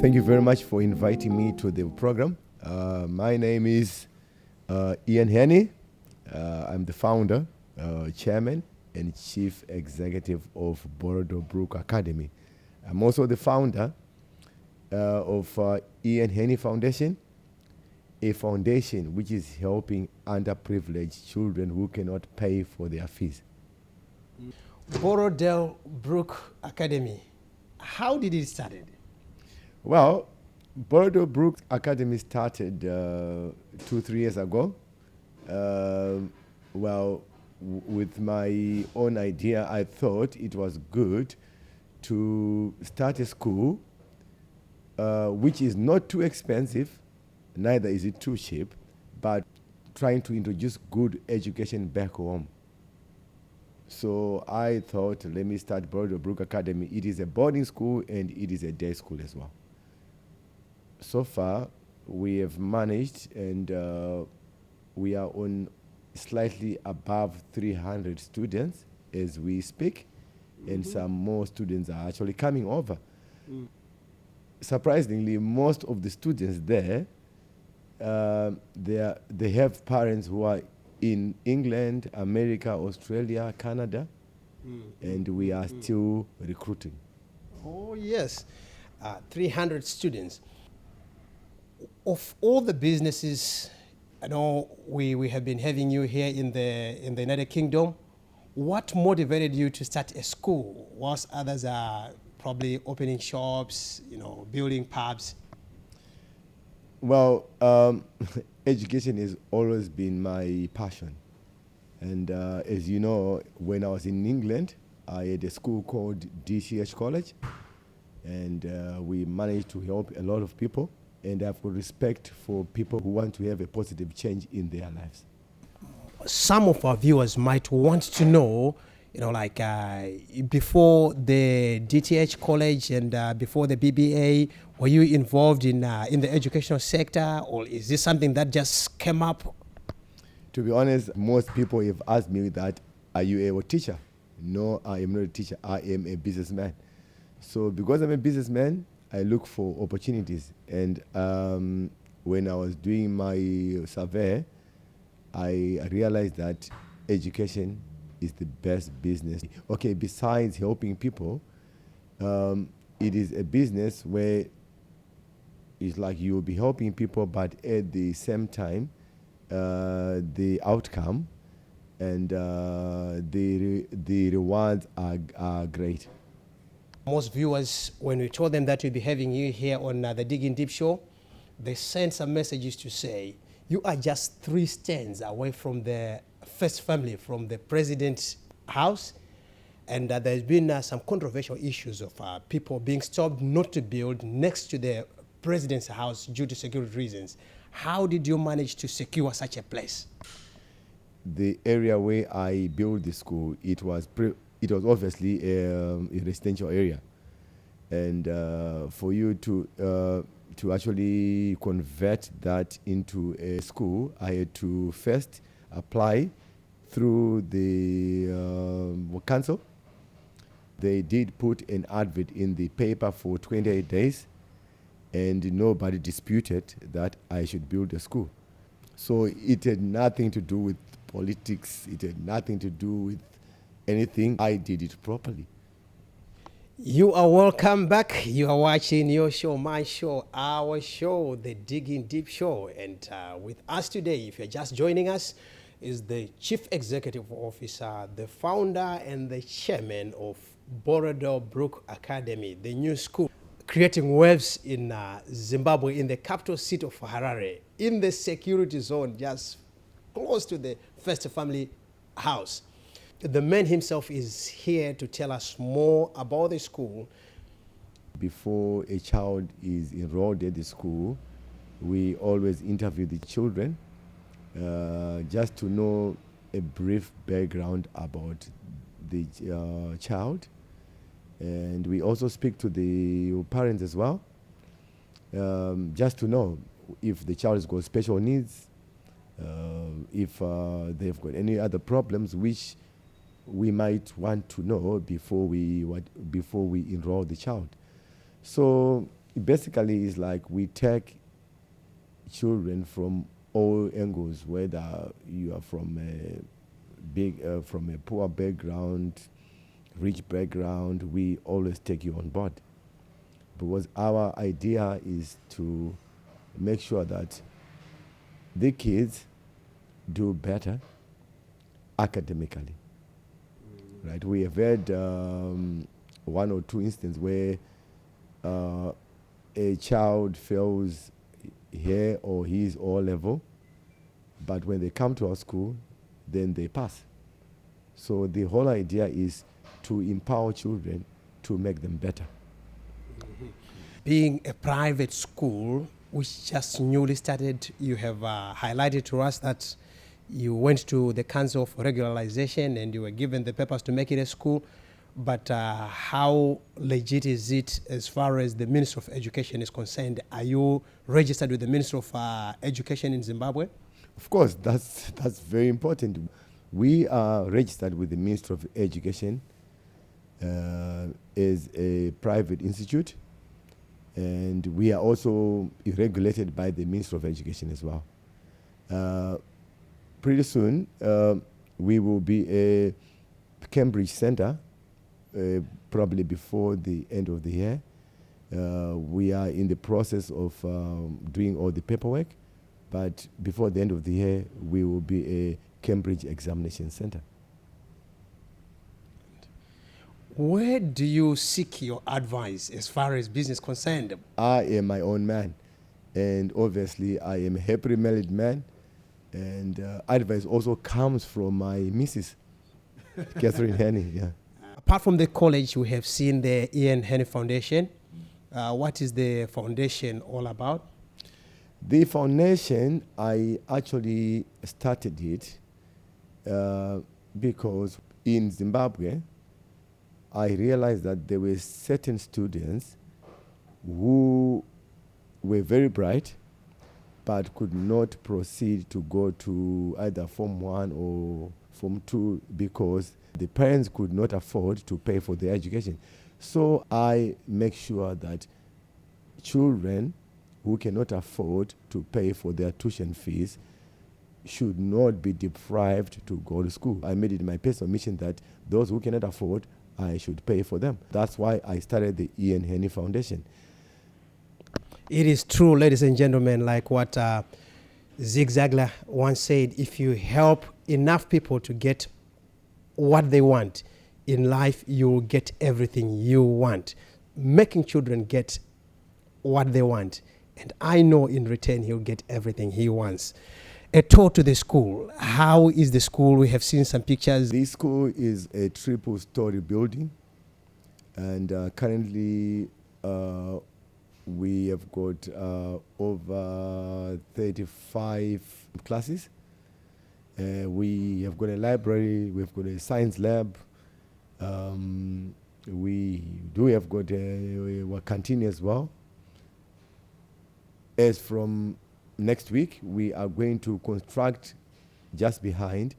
Thank you very much for inviting me to the program. My name is Henney. I'm the founder, chairman, and chief executive of Borrowdale Brook Academy. I'm also the founder of Henney Foundation, a foundation which is helping underprivileged children who cannot pay for their fees. Borrowdale Brook Academy, how did it start? Well, Borrowdale Brook Academy started 2-3 years ago. With my own idea, I thought it was good to start a school which is not too expensive, neither is it too cheap, but trying to introduce good education back home. So I thought, let me start Borrowdale Brook Academy. It is a boarding school and it is a day school as well. So far, we have managed, and we are on slightly above 300 students as we speak, and some more students are actually coming over. Surprisingly, most of the students there, they have parents who are in England, America, Australia, Canada, and we are still recruiting. Oh yes, 300 students. Of all the businesses, I know we have been having you here in the United Kingdom. What motivated you to start a school whilst others are probably opening shops, building pubs? Well, education has always been my passion. And as you know, when I was in England, I had a school called DCH College. And we managed to help a lot of people. And I've got respect for people who want to have a positive change in their lives. Some of our viewers might want to know, before the DTH college and before the BBA, were you involved in the educational sector, or is this something that just came up? To be honest, most people have asked me that, are you a teacher? No, I am not a teacher. I am a businessman. So because I'm a businessman, I look for opportunities. And when I was doing my survey, I realized that education is the best business. Okay, besides helping people, it is a business where it's like you'll be helping people, but at the same time, the outcome and the rewards are great. Most viewers, when we told them that we'll be having you here on the Digging Deep Show, they sent some messages to say, you are just 3 stands away from the first family, from the president's house. And there's been some controversial issues of people being stopped not to build next to the president's house due to security reasons. How did you manage to secure such a place? The area where I built the school, it was obviously a residential area. And for you to actually convert that into a school, I had to first apply through the council. They did put an advert in the paper for 28 days, and nobody disputed that I should build a school. So it had nothing to do with politics. It had nothing to do with anything. I did it properly. You are welcome back. You are watching your show, my show, our show, the Digging Deep Show. And with us today, if you're just joining us, is the Chief Executive Officer, the founder and the chairman of Borrowdale Brook Academy, the new school creating waves in Zimbabwe, in the capital city of Harare, in the security zone, just close to the first family house. The man himself is here to tell us more about the school. Before a child is enrolled at the school, we always interview the children just to know a brief background about the child. And we also speak to the parents as well, just to know if the child has got special needs, if they've got any other problems which we might want to know before we enroll the child. So basically, it's like we take children from all angles, whether you are from a poor background, rich background. We always take you on board, because our idea is to make sure that the kids do better academically. Right? We have had one or two instances where a child fails her or his O level, but when they come to our school, then they pass. So the whole idea is to empower children to make them better. Being a private school which just newly started, you have highlighted to us that you went to the Council of Regularization and you were given the papers to make it a school. But how legit is it as far as the Ministry of Education is concerned? Are you registered with the Ministry of Education in Zimbabwe? Of course, that's very important. We are registered with the Ministry of Education as a private institute, and we are also regulated by the Ministry of Education as well. Pretty soon, we will be a Cambridge Center, probably before the end of the year. We are in the process of doing all the paperwork, but before the end of the year, we will be a Cambridge Examination Center. Where do you seek your advice as far as business concerned? I am my own man, and obviously I am a happily married man, and advice also comes from my missus, Catherine Henney. Yeah. Apart from the college, we have seen the Henney Foundation. What is the foundation all about? The foundation, I actually started it because in Zimbabwe, I realized that there were certain students who were very bright but could not proceed to go to either Form 1 or Form 2 because the parents could not afford to pay for their education. So I make sure that children who cannot afford to pay for their tuition fees should not be deprived to go to school. I made it my personal mission that those who cannot afford, I should pay for them. That's why I started the Henney Foundation. It is true, ladies and gentlemen, like what Zig Ziglar once said, if you help enough people to get what they want in life, you will get everything you want. Making children get what they want, and I know in return he'll get everything he wants. A tour to the school. How is the school? We have seen some pictures. This school is a triple-story building, and currently we have got over 35 classes. We have got a library, we've got a science lab. We do have got a canteen as well. As from next week, we are going to construct just behind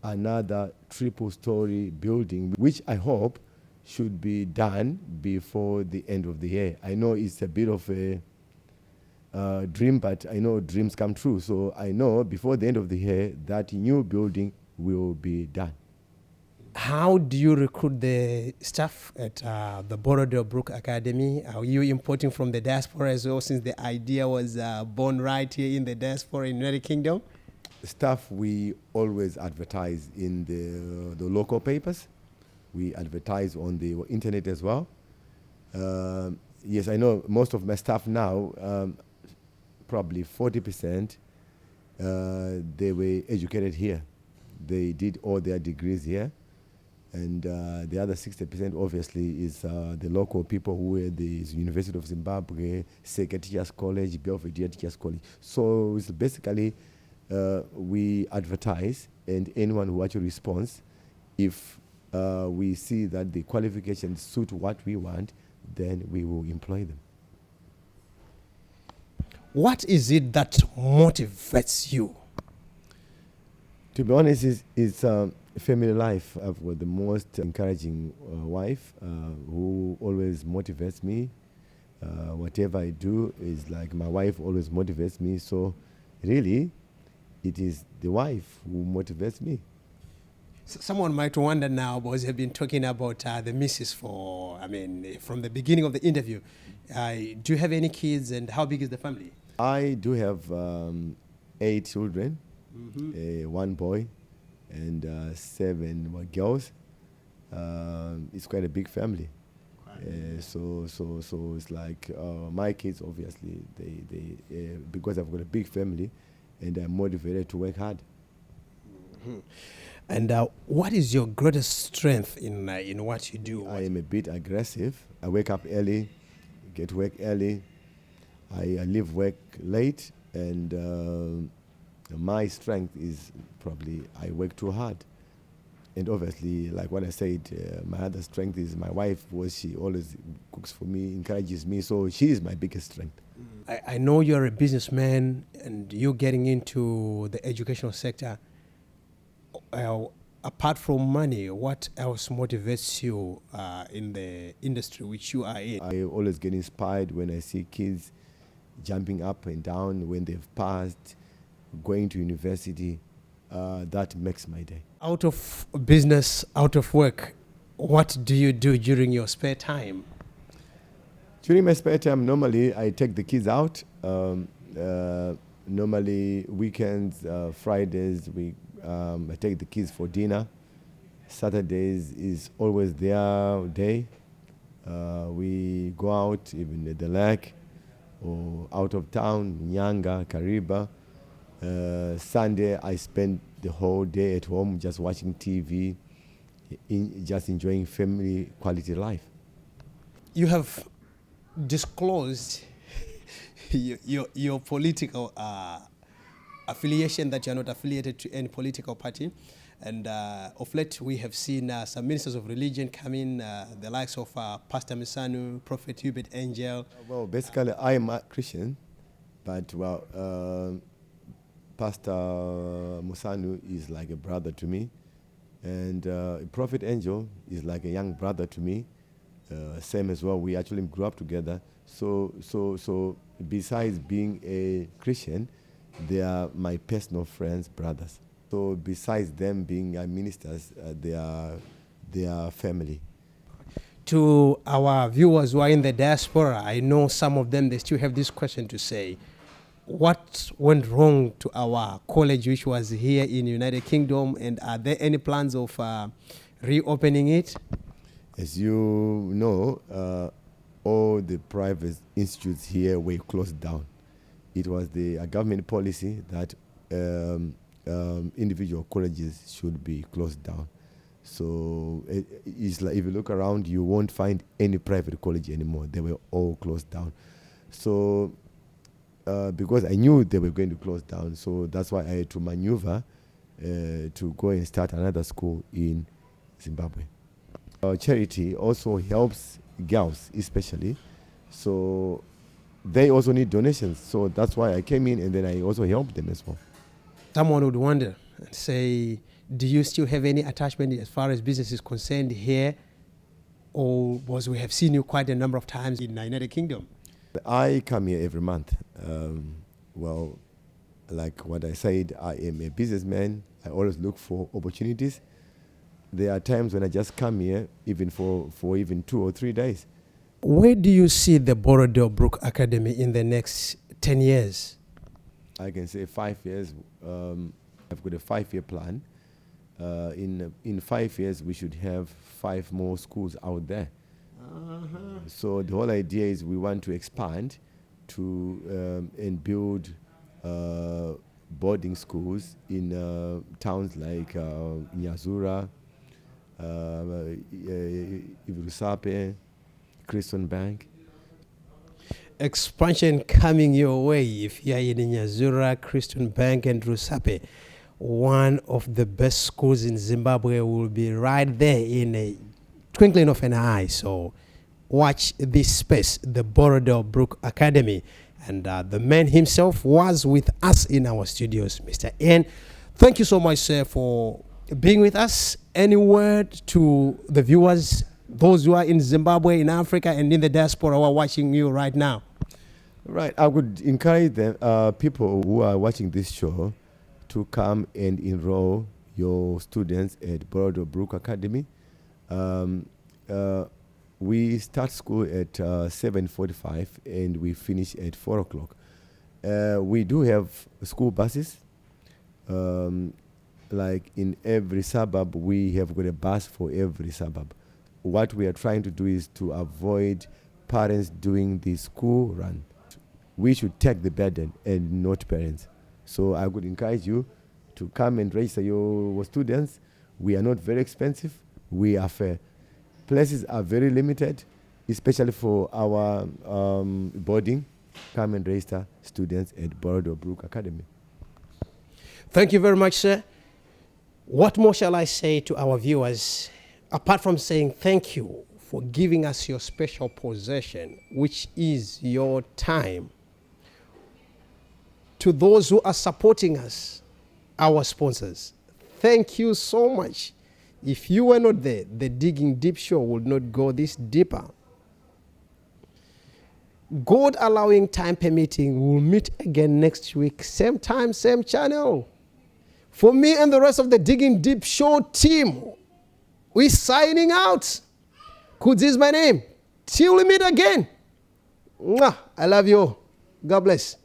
another triple-story building, which I hope should be done before the end of the year. I know it's a bit of a dream, but I know dreams come true. So I know before the end of the year, that new building will be done. How do you recruit the staff at the Borrowdale Brook Academy? Are you importing from the diaspora as well, since the idea was born right here in the diaspora in the United Kingdom? Staff, we always advertise in the local papers. We advertise on the internet as well. Yes, I know most of my staff now, probably 40%, they were educated here. They did all their degrees here. And the other 60% obviously is the local people who were the University of Zimbabwe, Seke Teachers College, Belvedere Teachers College. So it's basically we advertise, and anyone who actually responds, if we see that the qualifications suit what we want, then we will employ them. What is it that motivates you? To be honest, it's family life. I've got the most encouraging wife who always motivates me. Whatever I do is like my wife always motivates me. So really, it is the wife who motivates me. Someone might wonder now, because you've been talking about the missus from the beginning of the interview. Do you have any kids, and how big is the family? I do have 8 children, 1 boy and 7 girls. It's quite a big family. So it's like my kids, obviously, they because I've got a big family, and I'm motivated to work hard. And what is your greatest strength in what you do? I am a bit aggressive. I wake up early, get to work early. I leave work late, and my strength is probably I work too hard. And obviously, like what I said, my other strength is my wife, because she always cooks for me, encourages me. So she is my biggest strength. I know you're a businessman, and you're getting into the educational sector. Apart from money, what else motivates you in the industry which you are in? I always get inspired when I see kids jumping up and down when they've passed, going to university. That makes my day. Out of business, out of work, what do you do during your spare time? During my spare time, normally I take the kids out. Normally weekends, Fridays, I take the kids for dinner. Saturdays is always their day. We go out even at the lake or out of town, Nyanga, Kariba. Sunday I spend the whole day at home just watching TV, just enjoying family quality life. You have disclosed your political affiliation, that you are not affiliated to any political party. And of late, we have seen some ministers of religion come in, the likes of Pastor Misanu, Prophet Hubert Angel. Well, basically, I am a Christian, but Pastor Musanu is like a brother to me, and Prophet Angel is like a young brother to me. Same as well. We actually grew up together. So besides being a Christian, they are my personal friends, brothers. So besides them being ministers, they are family. To our viewers who are in the diaspora, I know some of them, they still have this question to say. What went wrong to our college, which was here in United Kingdom, and are there any plans of reopening it? As you know, all the private institutes here were closed down. It was the government policy that individual colleges should be closed down. So it's like if you look around, you won't find any private college anymore. They were all closed down. So because I knew they were going to close down, so that's why I had to maneuver to go and start another school in Zimbabwe. Charity also helps girls especially, so they also need donations. So that's why I came in, and then I also helped them as well. Someone would wonder and say, do you still have any attachment as far as business is concerned here, or was we have seen you quite a number of times in the United Kingdom? I come here every month. Well, like what I said, I am a businessman. I always look for opportunities. There are times when I just come here even for even 2 or 3 days. Where do you see the Borrowdale Brook Academy in the next 10 years? I can say 5 years. I've got a 5-year plan. In 5 years, we should have 5 more schools out there. So the whole idea is we want to expand to and build boarding schools in towns like Nyazura, Rusape, Creston Bank. Expansion coming your way if you are in Nyazura, Creston Bank and Rusape. One of the best schools in Zimbabwe will be right there in a twinkling of an eye. So watch this space, the Borrowdale Brook Academy. And the man himself was with us in our studios, Mr. N. Thank you so much, sir, for being with us. Any word to the viewers, those who are in Zimbabwe, in Africa, and in the diaspora who are watching you right now? Right. I would encourage them, people who are watching this show to come and enroll your students at Borrowdale Brook Academy. We start school at 7:45 and we finish at 4 o'clock. We do have school buses. Like in every suburb, we have got a bus for every suburb. What we are trying to do is to avoid parents doing the school run. We should take the burden and not parents. So I would encourage you to come and register your students. We are not very expensive. We are fair. Places are very limited, especially for our boarding. Come and register students at Borrowdale Brook Academy. Thank you very much, sir. What more shall I say to our viewers, apart from saying thank you for giving us your special possession, which is your time. To those who are supporting us, our sponsors, thank you so much. If you were not there, the Digging Deep show would not go this deeper. God allowing, time permitting, we'll meet again next week, same time, same channel. For me and the rest of the Digging Deep show team, we're signing out. Kudzi is my name. Till we meet again. Mwah. I love you. God bless.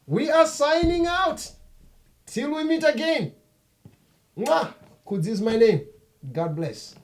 We are signing out. Till we meet again. Mwah. Kudzi is my name. God bless.